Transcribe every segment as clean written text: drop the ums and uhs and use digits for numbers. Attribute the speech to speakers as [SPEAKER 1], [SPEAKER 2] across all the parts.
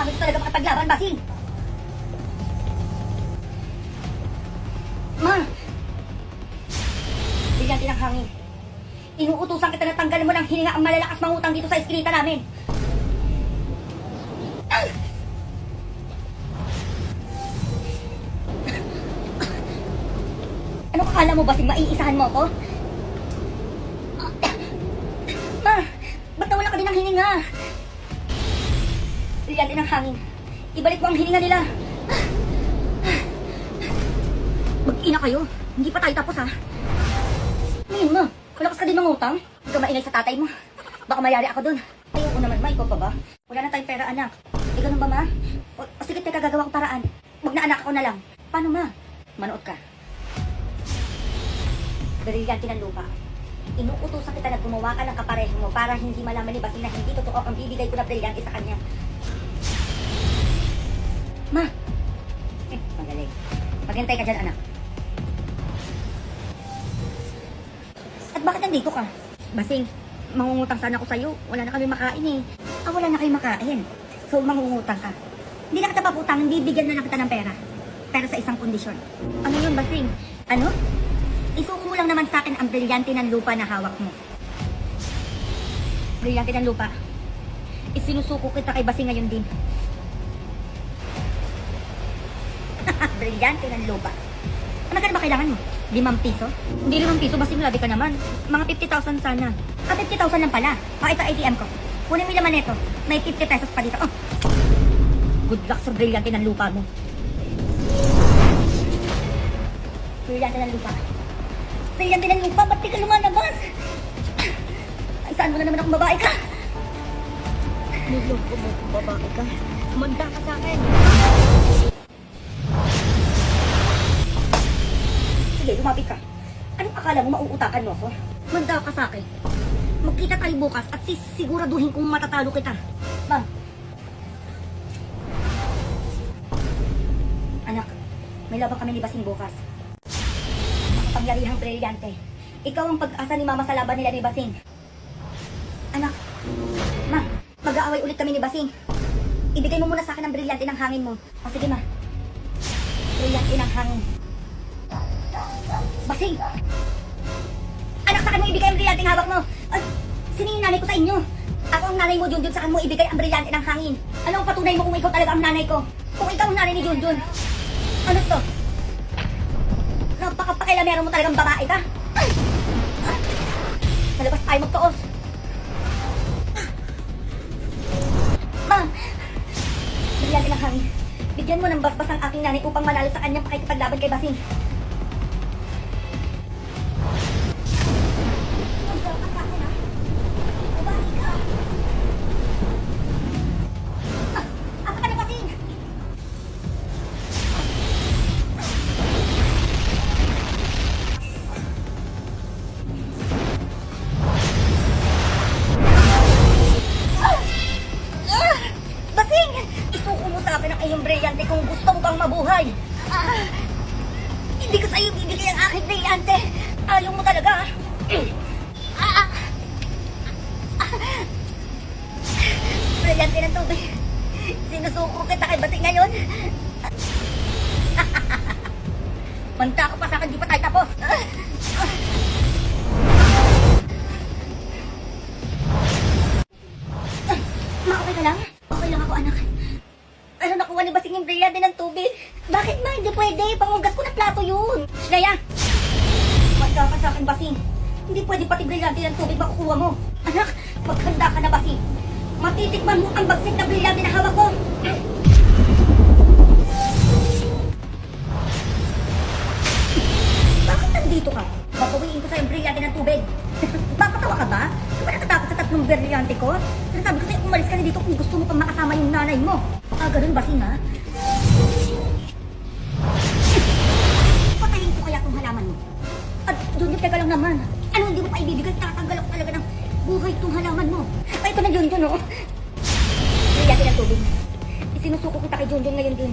[SPEAKER 1] Kailangan ko talaga makapaglaban, Basing! Ma! Bigyan din ng hangin. Inuutusan kita na tanggalin mo ng hininga ang malalakas mangutang dito sa eskrita namin. Ano akala mo, Basing? Maiisahan mo ako? Ma! Ba't nawala ka din ng hininga? Bigyan din ng hangin. Ibalik mo ang hininga nila. Mag-ina kayo. Hindi pa tayo tapos, ha? Ngayon, ma. Kalakas ka din mangutang. Huwag ka maingay sa tatay mo. Baka mayari ako dun. Ayoko naman, ma. Ikaw pa ba? Wala na tayong pera, anak. Eh, ganun ba, ma? O sige, teka, gagawa ko paraan. Wag na anak ako na lang. Paano, ma? Manood ka. Brilyante ng lupa. Inuutosan kita na gumawa ka ng kapareho mo para hindi malaman ni Basing na hindi totoo ang bibigay ko na brilyante sa kanya. Ma! Magaling. Maghintay ka dyan, anak. At bakit nandito ka? Basing, mangungutang sana ako sa'yo. Wala na kami makain eh. Wala na kayo makain. So, mangungutang ka. Hindi na kita paputang, bibigyan na lang kita ng pera. Pero sa isang kondisyon. Ano yun, Basing? Ano? Isuko mo lang naman sa akin ang brilyante ng lupa na hawak mo. Brilyante ng lupa. Isinusuko kita kay Basing ngayon din. Brilyante ng lupa. Ano ka na ba kailangan mo? 5 piso? Hindi 5 piso, Basing, labi ka naman. Mga 50,000 sana. 50,000 lang pala. Ito ATM ko. Kunin mo yung laman nito. May 50 pesos pa dito. Good luck sa brilyante ng lupa mo. Brilyante ng lupa. Brilyante ng lupa, ba't di ka lumalabas? Ay, saan mo na naman akong babae ka? Niloko mo kung babae ka. Manda ka sa akin. Sige, lumapit ka. Anong akala mo mauutakan mo ako? Manda ka sa akin. Magkita tayo bukas at sisiguraduhin kung matatalo kita. Ma'am. Anak, may laban kami ni Basing bukas. Makapangyarihang brilyante. Ikaw ang pag-asa ni Mama sa laban nila ni Basing. Anak, ma, mag-aaway ulit kami ni Basing. Ibigay mo muna sa akin ang brilyante ng hangin mo. O sige, ma. Brilyante ng hangin. Basing! Anak, sa akin mo ibigay ang brilyante ng hawak mo. Sino yung nanay ko sa inyo? Ako ang nanay mo, Junjun. Sa akin mo ibigay ang brilyante ng hangin. Anong patunay mo kung ikaw talaga ang nanay ko? Kung ikaw ang nanay ni Junjun? Ano to? Napakapakilamero mo talagang babae ka? Sa labas tayo magtuos. Ma! Brilyante ng hangin. Bigyan mo ng basbas ang aking nanay upang manalo sa kanyang pakikipaglaban kay Basing. Yung brilyante kung gusto mo pang mabuhay. Hindi ko sa'yo bibigay ang aking brilyante. Ayaw mo talaga. Brilyante ng tubig. Sinusuko kita kay Basing ngayon. Manta ko pa sa akin, di pa tayo tapos. Ma, okay ka lang? Okay lang ako, anak. Ano nakuha ni Basing yung brilyante ng tubig? Bakit ma? Hindi pwede. Pangugas ko na plato yun. Shnaya! Magka ka sa akin, Basing. Hindi pwede pati brilyante ng tubig makukuha mo. Anak, maghanda ka na, Basing. Matitikman mo ang bagsik na brilyante na hawak ko. Bakit nandito ka? Babawiin ko sa'yo yung brilyante ng tubig. Bakatawa ka ba? Di ba natatakot sa 3 brilyante ko? Sinasabi ko sa'yo, umalis ka na dito kung gusto mo pang makasama yung nanay mo. Ganun, Basing, ha? Patayin ko kaya itong halaman mo. At Junjun, teka lang naman. Ano hindi mo pa ibibigay? Tatanggal ako talaga ng buhay itong halaman mo. Ay, ito na Junjun, oh. Brilyante ng tubig. Isinusuko kita kay Junjun ngayon din.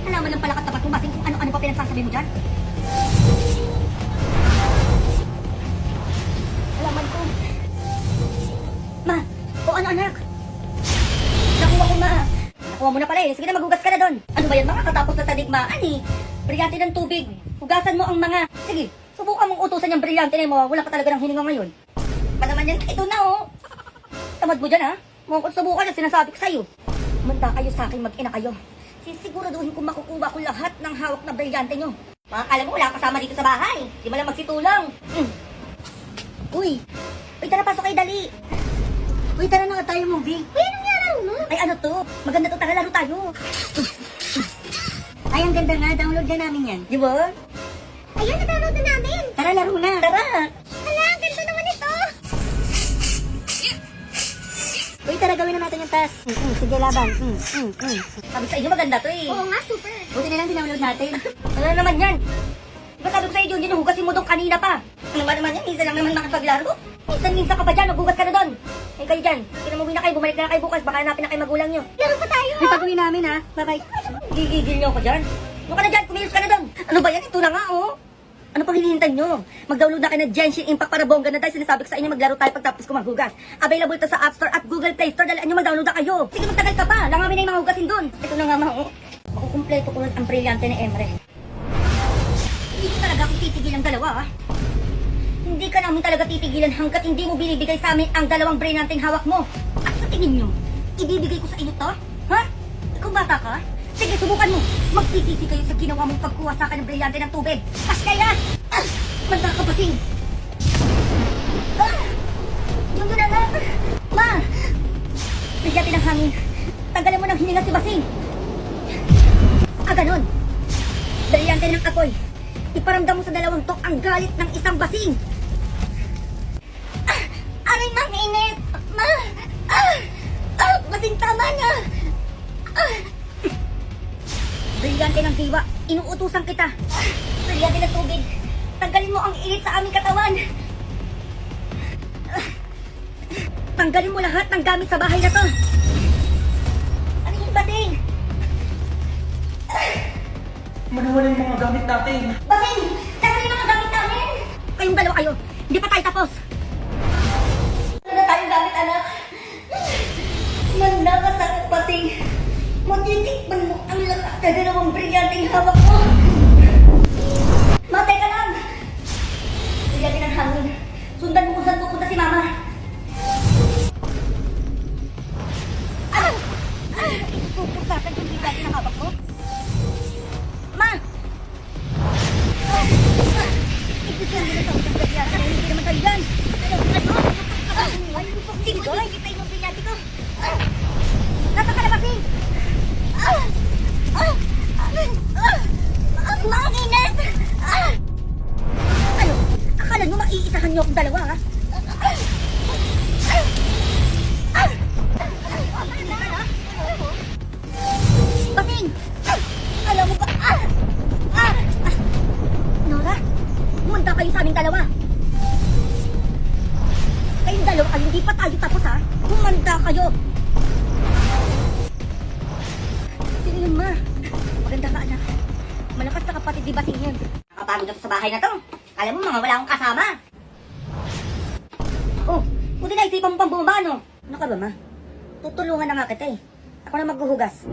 [SPEAKER 1] Halaman ng pala katapat mo, Basing, kung ano-ano pa pinagsasabi mo dyan. Halaman ko. mo na pala eh. Sige na, maghugas ka na doon. Ano ba yan mga katapos na tadigmaan eh? Brilyante ng tubig. Hugasan mo ang mga... Sige, subukan mong utusan yung brilyante na mo. Wala ka talaga ng hininga ngayon. Pa naman yan, ito na oh. Tamad mo dyan ha? Mukhang subukan na sinasabi ko sa'yo. Manda kayo sa akin, mag-ina kayo. Sisiguraduhin kong makukuha ko lahat ng hawak na brilyante nyo. Mga kala mo, wala kasama dito sa bahay. Di ba lang magsitulong? Uy, tara, pasok kayo, dali. Uy, tara na nga tayo movie. Uy, anong nga mo? Ay, ano to? Maganda to, tara, laro tayo. Ay, ang ganda nga, download na namin yan. Di ba? Ayun, na-download na namin. Tara, laro na. Tara. Hala, ang ganda naman ito. Uy, tara, gawin na natin yung task. Sige, laban. Sabi sa inyo, maganda to eh. Oo nga, super. Buti na lang dinownload natin. Ano naman yan? Diba sabi ko sa inyo, yun, hugasin mo doon kanina pa. Ano ba naman yan? Minsan lang naman makapaglaro. Minsan ka pa dyan, maghugas ka na doon. Eh kayo dyan, kinamuwi na kayo, bumalik na kayo bukas, baka hanapin na kayo magulang nyo. Laro pa tayo. May pag-uwi namin ha. Bye-bye. Gigigil nyo ako dyan. Ano ka na dyan, kumilos ka na doon. Ano ba yan? Ito na nga oh. Ano pang hinihintay nyo? Mag-download na kayo ng Genshin Impact para bongga na tayo. Sinasabi ko sa inyo, maglaro tayo pagtapos ko maghugas. Available to sa App Store at Google Play Store. Dalaan nyo, mag-download na kayo. Sige, magtagal ka pa. Langamin na yung mga hugasin doon. Ito na nga mga oh. Makukumpleto ko ang brilyante ni Emre. Hindi ko talaga akong titigil ang dalawa ha. Hindi ka namin talaga titigilan hanggat hindi mo binibigay sa amin ang dalawang brilyanteng hawak mo. At sa tingin nyo, ibibigay ko sa inyo to? Ha? Ikaw bata ka? Sige, subukan mo. Magsisisi kayo sa ginawa mong pagkuha sa akin ng brilyante ng tubig. Kaya! Manda ka basing! Yung doon na nga! Ma! Brilyante ng hangin. Tanggalan mo ng hininga si basing. Ganun. Brilyante ng apoy. Iparamdam mo sa dalawang to ang galit ng isang basing. Aray, Mang Init! Ma! Basing, tama na! Brilyante ng diwa, inuutusan kita. Brilyante ng tubig, tanggalin mo ang init sa aming katawan. Tanggalin mo lahat ng gamit sa bahay na to. Ano yung basing?
[SPEAKER 2] Manawala yung mga gamit natin.
[SPEAKER 1] Basing! Tanggalin yung mga gamit namin! Kayong dalawa kayo, hindi pa tayo tapos. Ano na tayong gamit, anak? Manda ka sa akin, basing. Matitikman mo ang lakas na dalawang brilyanteng hawak mo. Matay ka lang! Brilyante ng hangin. Sundan mo kung saan pupunta si Mama. Pupusakan yung brilyante ng hawak mo? Ma! Ibigyan mo na sa utang brilyante na hindi naman sa'yo yan. Hindi ko, hindi sa'yo yung brilyante ko. Nasa ka na basing? Mang Init! Ano? Akala nyo maiisahan nyo akong dalawa, ha? Basing! Alam mo ba? Nora, munda kayo sa aming dalawa. Kayong dalawa kayo, hindi pa tayo tapos, ha? Humanda kayo. Sino yun, Ma? Maganda ka, anak. Malakas na kapatid, di basing yun. Nakapagod na to sa bahay na to. Alam mo, mga wala akong kasama. Oh, buti na isipan mo pang bumaba, no? Ano ka ba, Ma? Tutulungan na nga kita eh. Ako na maghuhugas.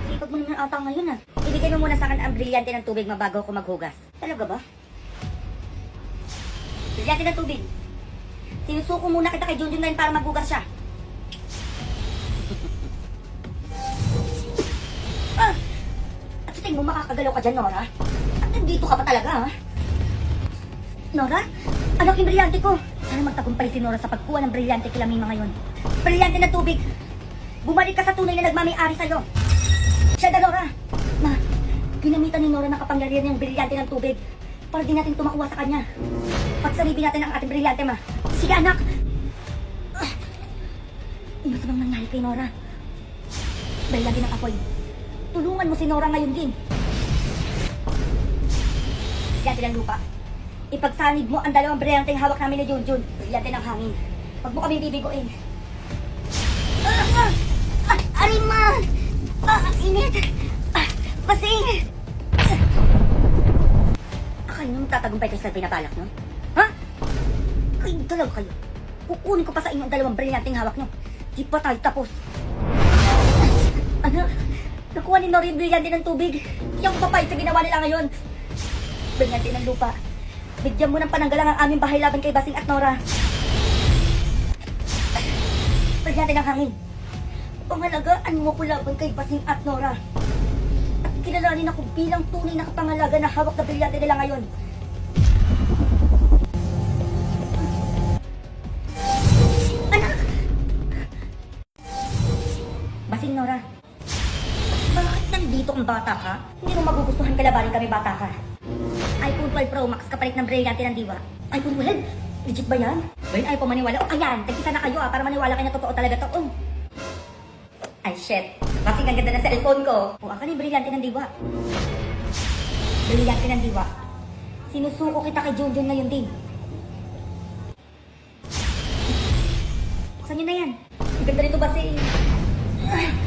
[SPEAKER 1] Sipag mo naman ata ngayon, ha? Ibigay mo muna sa akin ang brilyante ng tubig mabago ako maghugas. Talaga ba? Brilyante ng tubig. Sinusuko muna kita kay Junjun ngayon para maghugas siya. At sa tingin mo makakagalaw ka dyan, Nora? At nandito ka pa talaga, ha? Nora? Anak yung brilyante ko. Sana magtagumpay si Nora sa pagkuha ng brilyante kila Mima ngayon. Brilyante na tubig. Bumalik ka sa tunay na nagmamay-ari sa'yo. Siya na, Nora. Ma, ginamitan ni Nora ng kapangyarihan yung brilyante ng tubig para di natin tumakuha sa kanya. Pagsalibin natin ang ating brilyante, Ma. Sige, anak. Ano sa bang nangyari kay Nora? Brilyante ng apoy. Tulungan mo si Nora ngayon din. Brilyante ng lupa. Ipagsanib mo ang dalawang brilyanteng hawak namin ni Junjun. Brilyante ng hangin. Huwag mo kami bibiguin. Arima! Init! Basing! Akala nyo magtatagumpay kayo sa pinabalak nyo? Ha? Kayong dalaw kayo. Kukunin ko pa sa inyo ang dalawang brilyanteng hawak nyo. Di pa tayo tapos. Anak, nakuha ni Nori yung brilyante ng tubig. Yung papay sa ginawa nila ngayon. Brilyante ng lupa. Bigyan mo ng pananggalang ang aming bahay laban kay Basing at Nora. Brilyante ng hangin. Pangalagaan mo ko laban kay Basing at Nora. At kilalanin ako bilang tunay na kapangalaga na hawak na brilyante nila ngayon. Anak! Basing Nora, bakit nandito kang bata ka? Hindi mo magugustuhan kalabanin kami bata ka. iPhone 12 Pro Max kapalit ng brilyante ng diwa. iPhone 12? Legit ba yan? Bayan ayaw pa maniwala. Oh, ayan, tagkisa na kayo para maniwala kayo na totoo talaga to. Oh. Ay, shit. Basing ang ganda na cellphone ko. O, akan yung brilyante ng diwa. Brilyante ng diwa. Sinusuko kita kay Junjun ngayon din. Buksan nyo na yan. Ang ganda nito, Basing. Ay.